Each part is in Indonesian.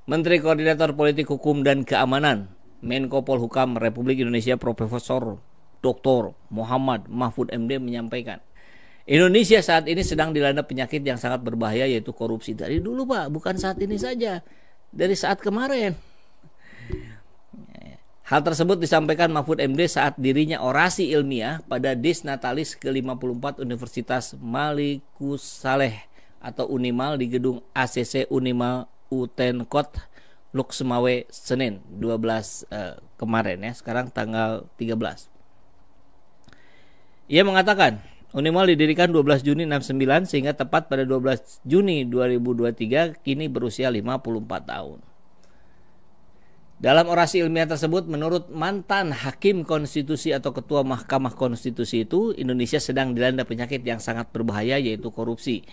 Menteri Koordinator Politik Hukum dan Keamanan Menko Polhukam Republik Indonesia Profesor Dr. Muhammad Mahfud MD menyampaikan, Indonesia saat ini sedang dilanda penyakit yang sangat berbahaya, yaitu korupsi. Dari dulu Pak, bukan saat ini saja, dari saat kemarin. Hal tersebut disampaikan Mahfud MD saat dirinya orasi ilmiah pada Disnatalis ke-54 Universitas Malikussaleh atau Unimal di gedung ACC Unimal Utenkot Luxemawe Senin 12 kemarin ya, sekarang tanggal 13. Ia mengatakan Unimal didirikan 12 Juni 69 sehingga tepat pada 12 Juni 2023 kini berusia 54 tahun. Dalam orasi ilmiah tersebut, menurut mantan Hakim Konstitusi atau Ketua Mahkamah Konstitusi itu, Indonesia sedang dilanda penyakit yang sangat berbahaya, yaitu korupsi.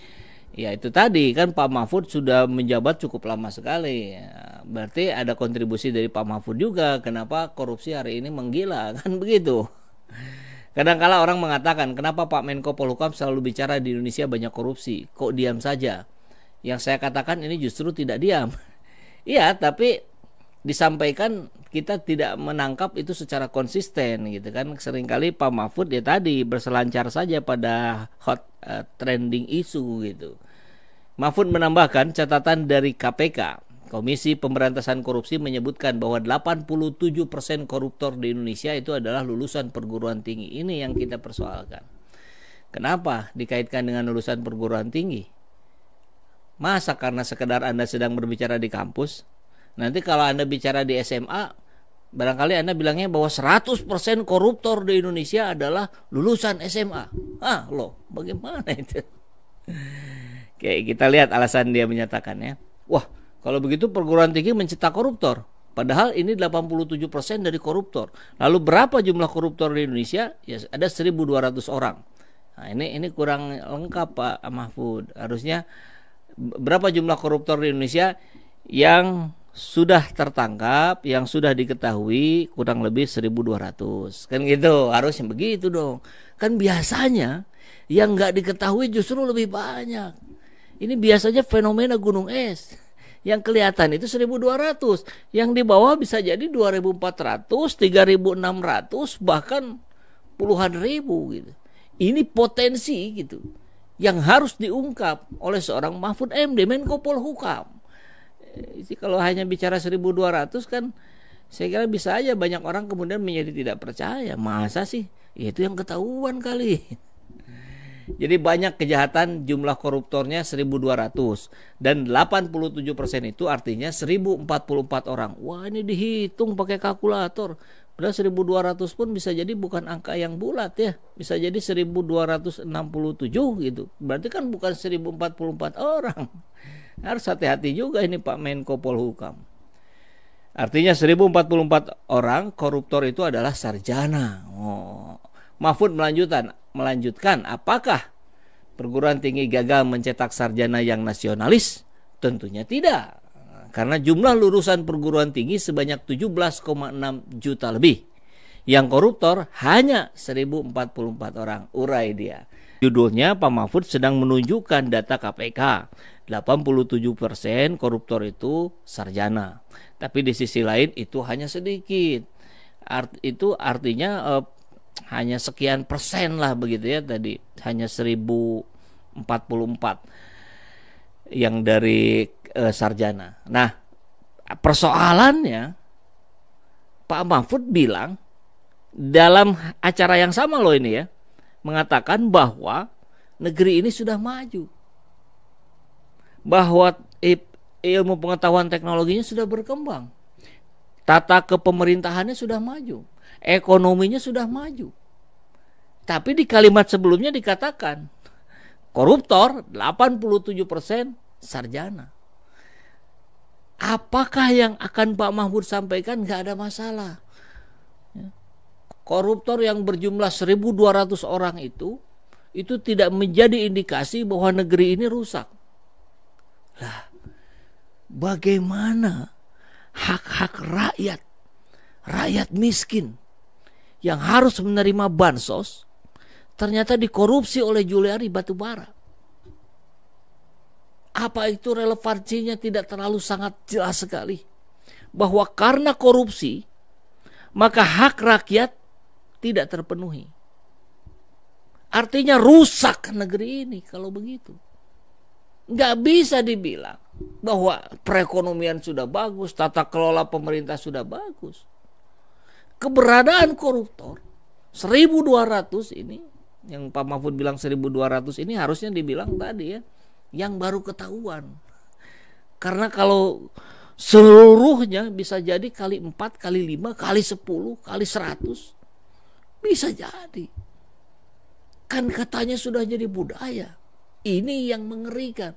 Ya itu tadi kan Pak Mahfud sudah menjabat cukup lama sekali. Ya, berarti ada kontribusi dari Pak Mahfud juga. Kenapa korupsi hari ini menggila, kan begitu. Kadang-kala orang mengatakan, kenapa Pak Menko Polhukam selalu bicara di Indonesia banyak korupsi? Kok diam saja? Yang saya katakan ini justru tidak diam. Iya, tapi disampaikan kita tidak menangkap itu secara konsisten gitu kan. Seringkali Pak Mahfud ya tadi berselancar saja pada hot trending isu gitu. Mahfud menambahkan catatan dari KPK, Komisi Pemberantasan Korupsi, menyebutkan bahwa 87% koruptor di Indonesia itu adalah lulusan perguruan tinggi. Ini yang kita persoalkan. Kenapa dikaitkan dengan lulusan perguruan tinggi? Masa karena sekedar Anda sedang berbicara di kampus? Nanti kalau Anda bicara di SMA, barangkali Anda bilangnya bahwa 100% koruptor di Indonesia adalah lulusan SMA. Loh, bagaimana itu? Oke, kita lihat alasan dia menyatakannya. Wah, kalau begitu perguruan tinggi mencetak koruptor. Padahal ini 87% dari koruptor. Lalu berapa jumlah koruptor di Indonesia? Ya, ada 1.200 orang. Nah, ini kurang lengkap Pak Mahfud. Harusnya berapa jumlah koruptor di Indonesia yang sudah tertangkap, yang sudah diketahui, kurang lebih 1.200. Kan gitu, harusnya begitu dong. Kan biasanya yang nggak diketahui justru lebih banyak. Ini biasanya fenomena gunung es. Yang kelihatan itu 1.200. Yang di bawah bisa jadi 2.400, 3.600, bahkan puluhan ribu gitu. Ini potensi gitu yang harus diungkap oleh seorang Mahfud MD, Menko Polhukam. Kalau hanya bicara 1.200 kan saya kira bisa aja banyak orang kemudian menjadi tidak percaya. Masa sih? Itu yang ketahuan kali. Jadi banyak kejahatan, jumlah koruptornya 1.200 dan 87% itu artinya 1.044 orang. Wah, ini dihitung pakai kalkulator. Padahal 1.200 pun bisa jadi bukan angka yang bulat ya. Bisa jadi 1.267 gitu. Berarti kan bukan 1.044 orang. Harus hati-hati juga ini Pak Menko Polhukam. Artinya 1.044 orang koruptor itu adalah sarjana. Mahfud melanjutkan, apakah perguruan tinggi gagal mencetak sarjana yang nasionalis? Tentunya tidak. Karena jumlah lulusan perguruan tinggi sebanyak 17,6 juta lebih. Yang koruptor hanya 1.044 orang, urai dia. Judulnya Pak Mahfud sedang menunjukkan data KPK. 87% koruptor itu sarjana. Tapi di sisi lain itu hanya sedikit. Itu artinya hanya sekian persen lah begitu ya tadi. Hanya 1.044 yang dari sarjana. Nah, persoalannya Pak Mahfud bilang dalam acara yang sama loh ini ya, mengatakan bahwa negeri ini sudah maju, bahwa ilmu pengetahuan teknologinya sudah berkembang, tata kepemerintahannya sudah maju, ekonominya sudah maju. Tapi di kalimat sebelumnya dikatakan koruptor 87% sarjana. Apakah yang akan Pak Mahfud sampaikan? Gak ada masalah. Koruptor yang berjumlah 1.200 orang itu tidak menjadi indikasi bahwa negeri ini rusak. Lah, bagaimana hak-hak rakyat miskin yang harus menerima bansos ternyata dikorupsi oleh Juliari Batubara? Apa itu relevansinya tidak terlalu sangat jelas sekali. Bahwa karena korupsi, maka hak rakyat tidak terpenuhi. Artinya rusak negeri ini kalau begitu. Nggak bisa dibilang bahwa perekonomian sudah bagus, tata kelola pemerintah sudah bagus. Keberadaan koruptor 1.200 ini, yang Pak Mahfud bilang 1.200 ini harusnya dibilang tadi ya, yang baru ketahuan. Karena kalau seluruhnya bisa jadi kali 4, kali 5, kali 10, kali 100 bisa jadi. Kan katanya sudah jadi budaya. Ini yang mengerikan.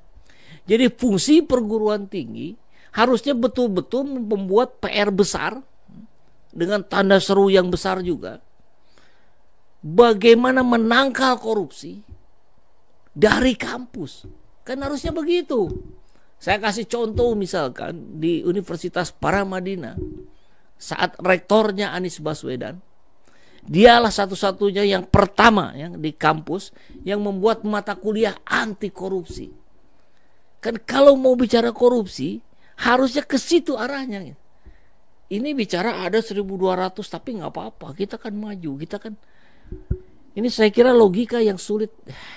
Jadi fungsi perguruan tinggi harusnya betul-betul membuat PR besar dengan tanda seru yang besar juga. Bagaimana menangkal korupsi dari kampus. Kan harusnya begitu. Saya kasih contoh misalkan di Universitas Paramadina saat rektornya Anies Baswedan, dialah satu-satunya yang pertama ya, di kampus yang membuat mata kuliah anti korupsi. Kan kalau mau bicara korupsi harusnya ke situ arahnya. Ini bicara ada 1.200 tapi nggak apa-apa, kita kan maju, kita kan. Ini saya kira logika yang sulit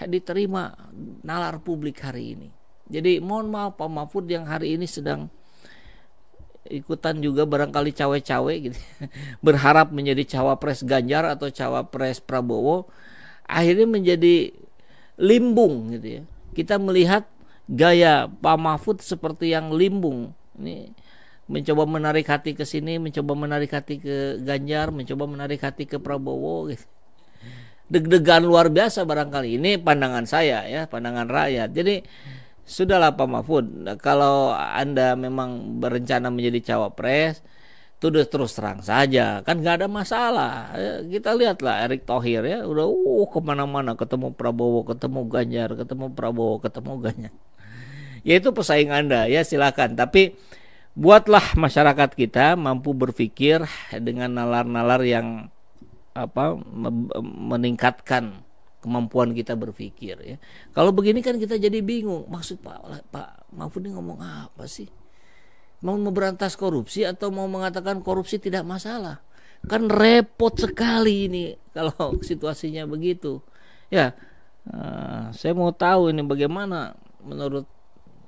diterima nalar publik hari ini. Jadi mohon maaf Pak Mahfud yang hari ini sedang ikutan juga barangkali cawe-cawe gitu. Berharap menjadi cawapres Ganjar atau cawapres Prabowo, akhirnya menjadi limbung gitu ya. Kita melihat gaya Pak Mahfud seperti yang limbung. Ini mencoba menarik hati ke sini, mencoba menarik hati ke Ganjar, mencoba menarik hati ke Prabowo gitu. Deg-degan luar biasa barangkali. Ini pandangan saya ya, pandangan rakyat. Jadi sudahlah Pak Mahfud, kalau Anda memang berencana menjadi cawapres, itu terus terang saja, kan nggak ada masalah. Kita lihatlah Erick Thohir ya, udah kemana-mana, ketemu Prabowo, ketemu Ganjar, ketemu Prabowo, ketemu Ganjar. Ya itu pesaing Anda ya, silakan. Tapi buatlah masyarakat kita mampu berpikir dengan nalar-nalar yang meningkatkan kemampuan kita berpikir ya. Kalau begini kan kita jadi bingung. Maksud Pak Mahfud ini ngomong apa sih? Mau memberantas korupsi atau mau mengatakan korupsi tidak masalah? Kan repot sekali ini kalau situasinya begitu. Ya, saya mau tahu ini bagaimana menurut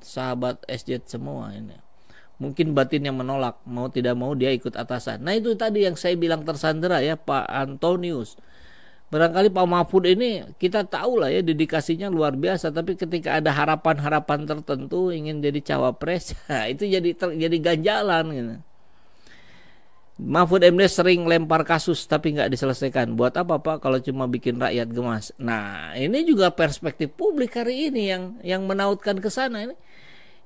sahabat SJ semua ini. Mungkin batinnya menolak, mau tidak mau dia ikut atasan. Nah itu tadi yang saya bilang tersandera ya Pak Antonius. Barangkali Pak Mahfud ini kita tahu lah ya dedikasinya luar biasa, tapi ketika ada harapan-harapan tertentu ingin jadi cawapres, itu jadi ganjalan gitu. Mahfud MD sering lempar kasus tapi nggak diselesaikan. Buat apa Pak kalau cuma bikin rakyat gemas? Nah ini juga perspektif publik hari ini yang menautkan ke sana ini.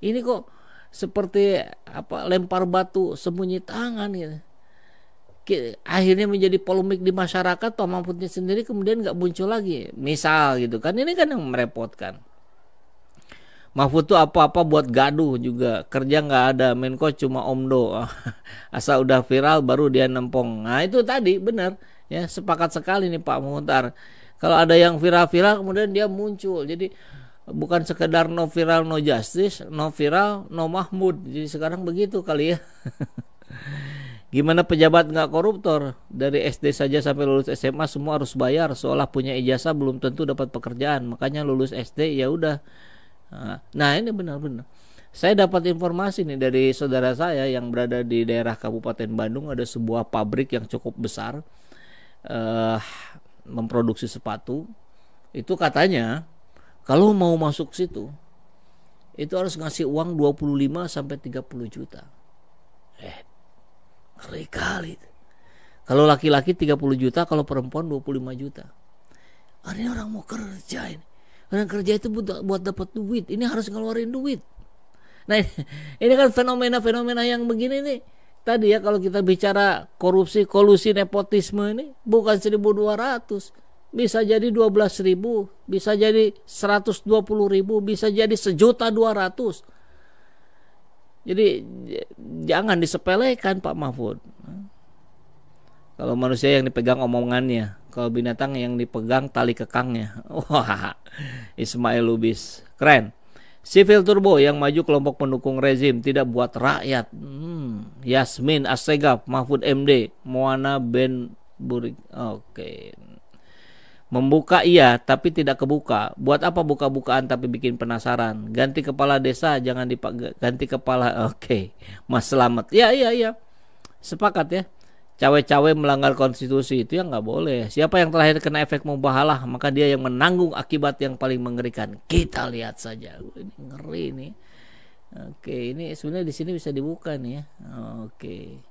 Ini kok seperti lempar batu sembunyi tangan gitu. Akhirnya menjadi polemik di masyarakat, Pak Mahfudnya sendiri kemudian nggak muncul lagi, misal gitu kan. Ini kan yang merepotkan. Mahfud tuh apa-apa buat gaduh juga, kerja nggak ada, Menko cuma omdo, asal udah viral baru dia nempong. Nah itu tadi benar ya, sepakat sekali nih Pak Muhtar. Kalau ada yang viral-viral kemudian dia muncul, jadi bukan sekedar no viral no justice, no viral no Mahmud. Jadi sekarang begitu kali ya. Gimana pejabat nggak koruptor? Dari SD saja sampai lulus SMA semua harus bayar, seolah punya ijazah belum tentu dapat pekerjaan. Makanya lulus SD ya udah. Nah ini benar-benar. Saya dapat informasi nih dari saudara saya yang berada di daerah Kabupaten Bandung, ada sebuah pabrik yang cukup besar memproduksi sepatu. Itu katanya kalau mau masuk situ itu harus ngasih uang 25 sampai 30 juta. Ngeri kali. Kalau laki-laki 30 juta, kalau perempuan 25 juta. Ini orang mau kerja ini. Orang kerja itu buat dapat duit. Ini harus ngeluarin duit. Nah ini kan fenomena-fenomena yang begini nih. Tadi ya kalau kita bicara korupsi, kolusi, nepotisme ini bukan 1.200. Bisa jadi 12.000. Bisa jadi 120.000. Bisa jadi 1.200.000. Jadi jangan disepelekan Pak Mahfud. Kalau manusia yang dipegang omongannya, kalau binatang yang dipegang tali kekangnya. Wah, Ismail Lubis, keren. Civil Turbo yang maju kelompok pendukung rezim, tidak buat rakyat. Yasmin Assegaf, Mahfud MD, Moana Ben Burik. Oke. Membuka iya, tapi tidak kebuka. Buat apa buka-bukaan tapi bikin penasaran? Ganti kepala desa, jangan ganti kepala. Oke. Mas Slamet. Iya. Sepakat ya. Cawe-cawe melanggar konstitusi itu yang nggak boleh. Siapa yang terakhir kena efek mubahalah, maka dia yang menanggung akibat yang paling mengerikan. Kita lihat saja. Ini ngeri nih. Oke, ini sebenarnya di sini bisa dibuka nih ya. Oke.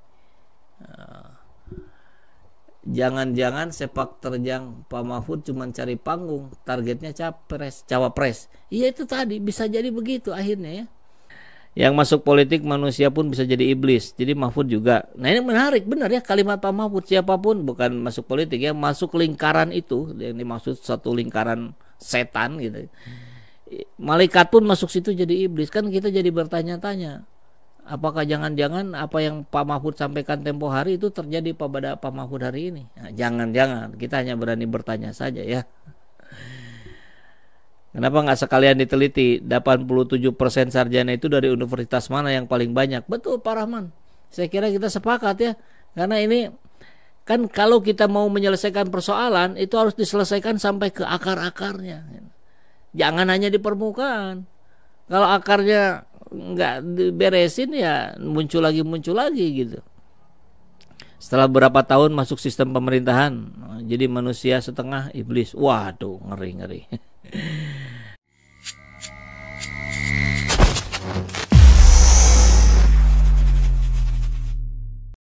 Jangan-jangan sepak terjang Pak Mahfud cuma cari panggung, targetnya cawapres. Iya itu tadi, bisa jadi begitu akhirnya ya. Yang masuk politik manusia pun bisa jadi iblis. Jadi Mahfud juga. Nah ini menarik benar ya kalimat Pak Mahfud. Siapapun bukan masuk politik ya, masuk lingkaran itu. Yang dimaksud satu lingkaran setan gitu. Malaikat pun masuk situ jadi iblis. Kan kita jadi bertanya-tanya. Apakah jangan-jangan apa yang Pak Mahfud sampaikan tempo hari itu terjadi pada Pak Mahfud hari ini? Nah, jangan-jangan. Kita hanya berani bertanya saja ya. Kenapa nggak sekalian diteliti 87% sarjana itu dari universitas mana yang paling banyak? Betul Pak Rahman. Saya kira kita sepakat ya. Karena ini kan kalau kita mau menyelesaikan persoalan itu harus diselesaikan sampai ke akar-akarnya. Jangan hanya di permukaan. Kalau akarnya nggak diberesin ya muncul lagi gitu. Setelah beberapa tahun masuk sistem pemerintahan, jadi manusia setengah iblis. Waduh, ngeri.